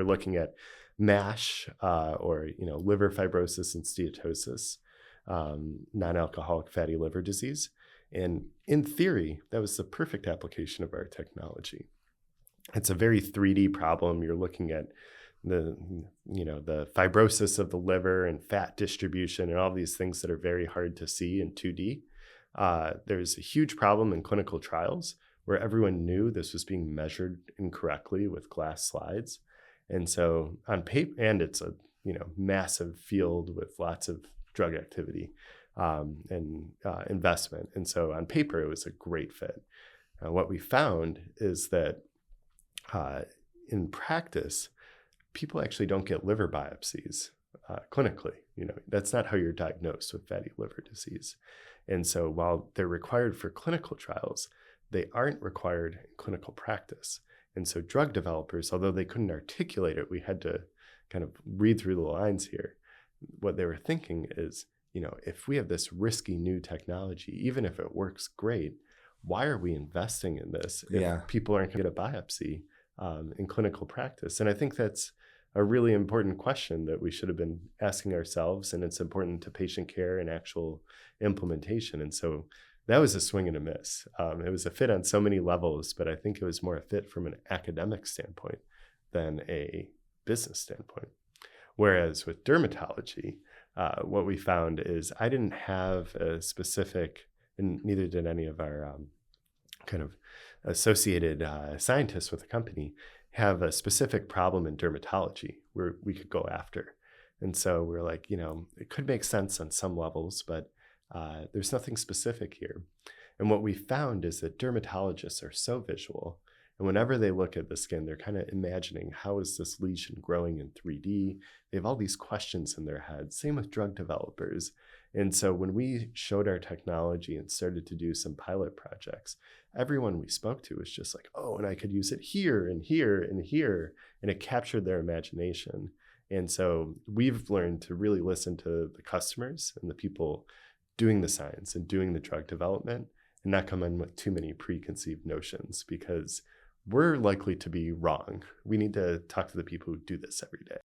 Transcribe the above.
we're looking at MASH, or liver fibrosis and steatosis, non-alcoholic fatty liver disease. And in theory, that was the perfect application of our technology. It's a very 3D problem. You're looking at the fibrosis of the liver and fat distribution and all these things that are very hard to see in 2D. There's a huge problem in clinical trials where everyone knew this was being measured incorrectly with glass slides. And so on paper, and it's a massive field with lots of drug activity and investment. And so on paper, it was a great fit. What we found is that in practice, people actually don't get liver biopsies clinically. That's not how you're diagnosed with fatty liver disease. And so while they're required for clinical trials, they aren't required in clinical practice. And so drug developers, although they couldn't articulate it, we had to kind of read through the lines here. What they were thinking is, if we have this risky new technology, even if it works great, why are we investing in this if people aren't going to get a biopsy in clinical practice? And I think that's a really important question that we should have been asking ourselves, and it's important to patient care and actual implementation. And so that was a swing and a miss. It was a fit on so many levels, but I think it was more a fit from an academic standpoint than a business standpoint. Whereas with dermatology, what we found is I didn't have a specific, and neither did any of our kind of associated scientists with the company, have a specific problem in dermatology where we could go after. And so we're like, it could make sense on some levels, but there's nothing specific here. And what we found is that dermatologists are so visual. And whenever they look at the skin, they're kind of imagining, how is this lesion growing in 3D? They have all these questions in their heads. Same with drug developers. And so when we showed our technology and started to do some pilot projects, everyone we spoke to was just like, oh, and I could use it here and here and here. And it captured their imagination. And so we've learned to really listen to the customers and the people doing the science and doing the drug development, and not come in with too many preconceived notions, because we're likely to be wrong. We need to talk to the people who do this every day.